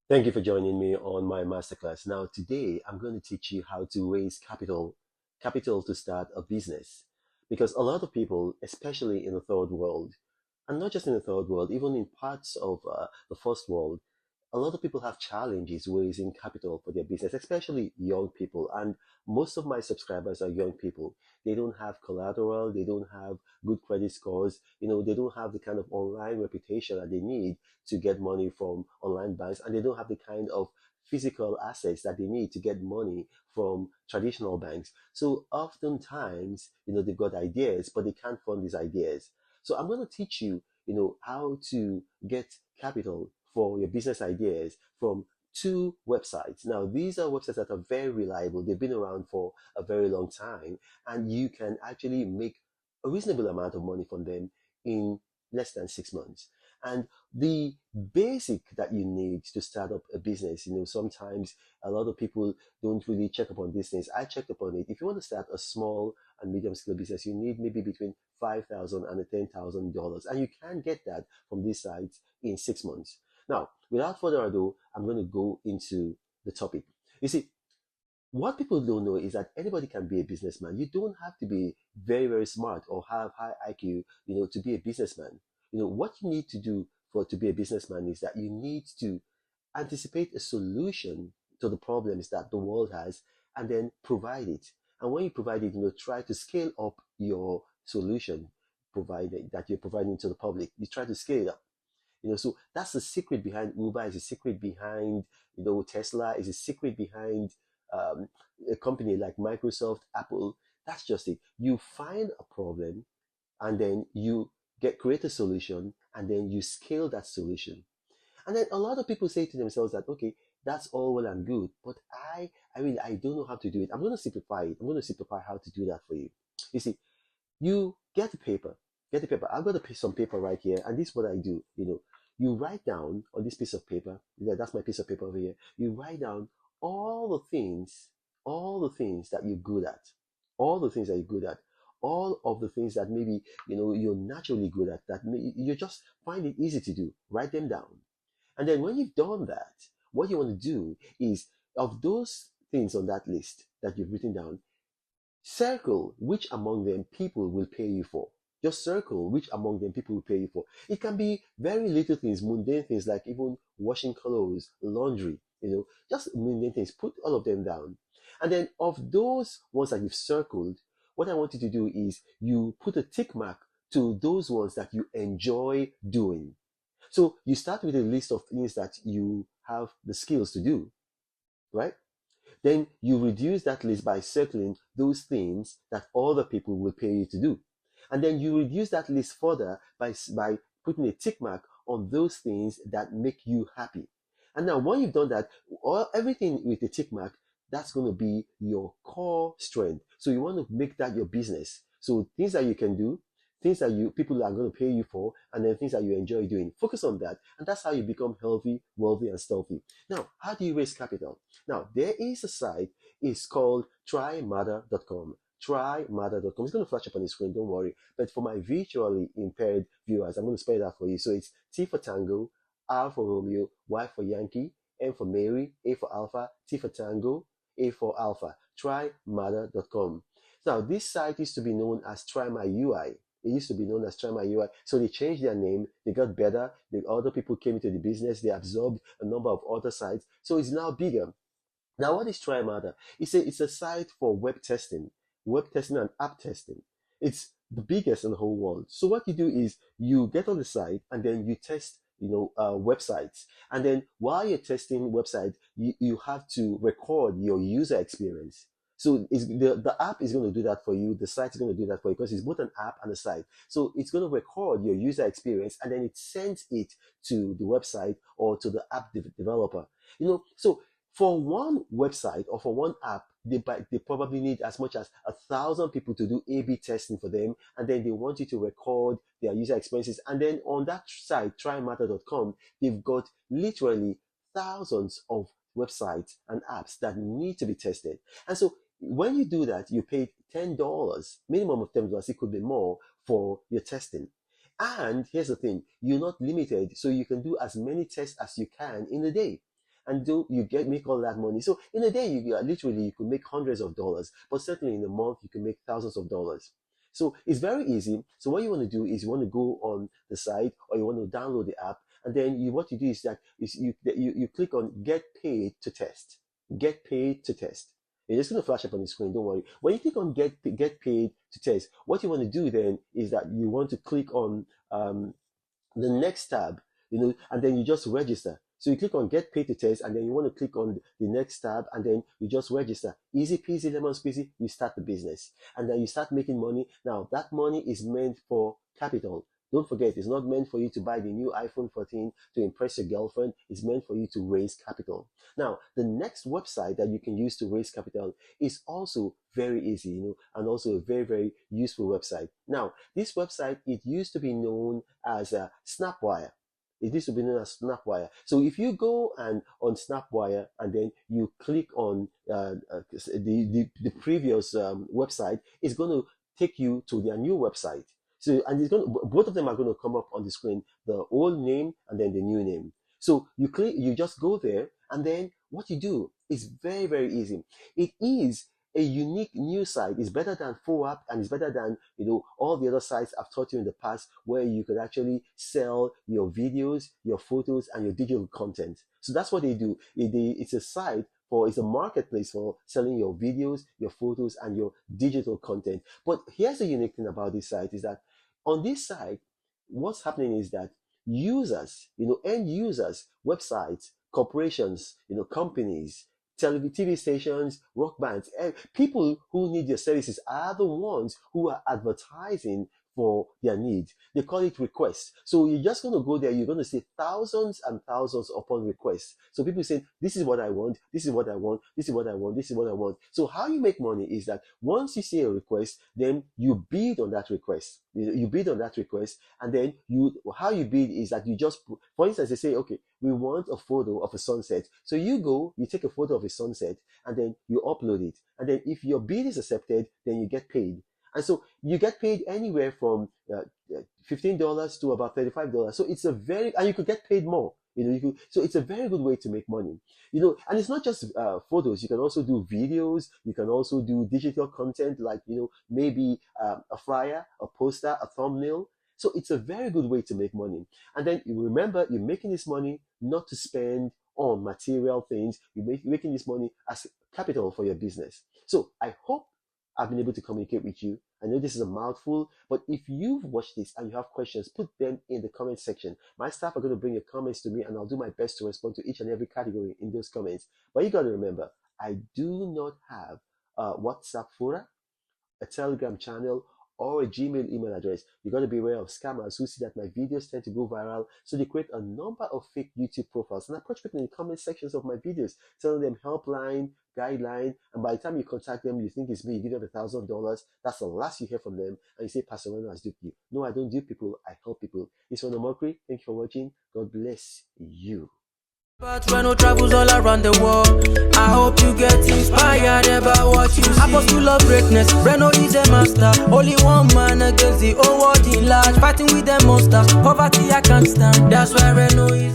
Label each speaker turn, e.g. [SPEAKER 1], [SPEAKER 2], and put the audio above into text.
[SPEAKER 1] Thank you for joining me on my masterclass. Now, today I'm going to teach you how to raise capital to start a business. Because a lot of people, especially in the third world, and not just in the third world, even in parts of the first world, a lot of people have challenges raising capital for their business, especially young people. And most of my subscribers are young people. They don't have collateral, they don't have good credit scores, they don't have the kind of online reputation that they need to get money from online banks, and they don't have the kind of physical assets that they need to get money from traditional banks. So oftentimes, they've got ideas, but they can't fund these ideas. So I'm going to teach you, how to get capital for your business ideas from two websites. Now, these are websites that are very reliable. They've been around for a very long time, and you can actually make a reasonable amount of money from them in less than 6 months. And the basic that you need to start up a business, sometimes a lot of people don't really check upon these things. I checked upon it. If you want to start a small and medium scale business, you need maybe between $5,000 and $10,000, and you can get that from these sites in 6 months. Now, without further ado, I'm going to go into the topic. You see, what people don't know is that anybody can be a businessman. You don't have to be very, very smart or have high IQ, to be a businessman. What you need to do for to be a businessman is that you need to anticipate a solution to the problems that the world has and then provide it. And when you provide it, try to scale up your solution provided that you're providing to the public. You try to scale it up. So that's the secret behind Uber, is a secret behind, Tesla, is a secret behind um, a company like Microsoft, Apple. That's just it. You find a problem and then you create a solution and then you scale that solution. And then a lot of people say to themselves that, okay, that's all well and good, but I don't know how to do it. I'm going to simplify it. I'm going to simplify how to do that for you. You see, you get the paper, I've got some paper right here, and this is what I do. You write down on this piece of paper. That's my piece of paper over here. You write down all the things, that you're good at, all the things that you're good at, all of the things that maybe you're naturally good at, that you just find it easy to do. Write them down, and then when you've done that, what you want to do is, of those things on that list that you've written down, circle which among them people will pay you for. Just circle which among them people will pay you for. It can be very little things, mundane things like even washing clothes, laundry, just mundane things. Put all of them down. And then of those ones that you've circled, what I want you to do is you put a tick mark to those ones that you enjoy doing. So you start with a list of things that you have the skills to do, right? Then you reduce that list by circling those things that other people will pay you to do. And then you reduce that list further by putting a tick mark on those things that make you happy. And now, when you've done that, everything with a tick mark, that's going to be your core strength. So you want to make that your business. So things that you can do, things that you people are going to pay you for, and then things that you enjoy doing. Focus on that, and that's how you become healthy, wealthy, and stealthy. Now, how do you raise capital? Now, there is a site, it's called trymatter.com. Trymatter.com. It's going to flash up on the screen, don't worry. But for my visually impaired viewers, I'm going to spell it out for you. So it's T for Tango, R for Romeo, Y for Yankee, M for Mary, A for Alpha, T for Tango, A for Alpha. Trymatter.com. Now, this site used to be known as Try My UI. It used to be known as Try My UI. So they changed their name. They got better. The other people came into the business. They absorbed a number of other sites. So it's now bigger. Now, what is TryMatter? It's a site for web testing and app testing. It's the biggest in the whole world. So what you do is you get on the site and then you test, websites. And then while you're testing website, you have to record your user experience. So the app is going to do that for you. The site is going to do that for you because it's both an app and a site. So it's going to record your user experience and then it sends it to the website or to the app developer. So for one website or for one app, they probably need as much as 1,000 people to do A/B testing for them, and then they want you to record their user experiences. And then on that site, trymatter.com, they've got literally thousands of websites and apps that need to be tested. And so when you do that, you pay $10, minimum of $10. It could be more for your testing. And here's the thing, you're not limited, so you can do as many tests as you can in a day. and do you get make all that money. So in a day, literally you could make hundreds of dollars, but certainly in a month you can make thousands of dollars. So it's very easy. So what you want to do is you want to go on the site, or you want to download the app, and then what you do is that you click on get paid to test. Get paid to test. It's just going to flash up on the screen. Don't worry. When you click on get paid to test, what you want to do then is that you want to click on the next tab, and then you just register. So you click on get paid to test, and then you want to click on the next tab, and then you just register. Easy peasy lemon squeezy, you start the business, and then you start making money. Now that money is meant for capital. Don't forget, it's not meant for you to buy the new iPhone 14 to impress your girlfriend. It's meant for you to raise capital. Now, the next website that you can use to raise capital is also very easy, and also a very, very useful website. Now, this website, it used to be known as Snapwire. It used to be known as Snapwire. So if you go on Snapwire and then you click on the previous website, it's going to take you to their new website. So, and both of them are going to come up on the screen, the old name and then the new name. So you just go there, and then what you do is very, very easy. It is a unique new site. It's better than FOAP, and it's better than all the other sites I've taught you in the past, where you could actually sell your videos, your photos, and your digital content. So that's what they do. It's a site it's a marketplace for selling your videos, your photos, and your digital content. But here's the unique thing about this site is that on this site, what's happening is that users, end users, websites, corporations, companies, TV stations, rock bands, people who need your services are the ones who are advertising for their needs. They call it requests. So you're just going to go there, you're going to see thousands and thousands upon requests. So people say, this is what I want, this is what I want, this is what I want, this is what I want. So how you make money is that once you see a request, then you bid on that request. You bid on that request, and then how you bid is that you just, for instance, they say, okay, we want a photo of a sunset. So you take a photo of a sunset, and then you upload it. And then if your bid is accepted, then you get paid. And so you get paid anywhere from $15 to about $35. So it's and you could get paid more. So it's a very good way to make money. And it's not just photos. You can also do videos. You can also do digital content, like maybe a flyer, a poster, a thumbnail. So it's a very good way to make money. And then you remember, you're making this money not to spend on material things. You're making this money as capital for your business. So I hope I've been able to communicate with you. I know this is a mouthful, but if you've watched this and you have questions, put them in the comment section. My staff are going to bring your comments to me, and I'll do my best to respond to each and every category in those comments. But you got to remember, I do not have a WhatsApp fora, a Telegram channel, or a Gmail email address. You got to be aware of scammers who see that my videos tend to go viral, so they create a number of fake YouTube profiles and approach people in the comment sections of my videos, telling them helpline, guideline, and by the time you contact them, you think it's me, you give them $1,000. That's the last you hear from them, and you say, Pastor Reno has duped you. No, I don't dupe people, I help people. It's Reno Mokri. Thank you for watching. God bless you.
[SPEAKER 2] But Reno travels all around the world. I hope you get inspired about what you see. Apostle of greatness, Reno is a master. Only one man against the whole world in large. Fighting with the monsters, poverty I can't stand. That's why Reno is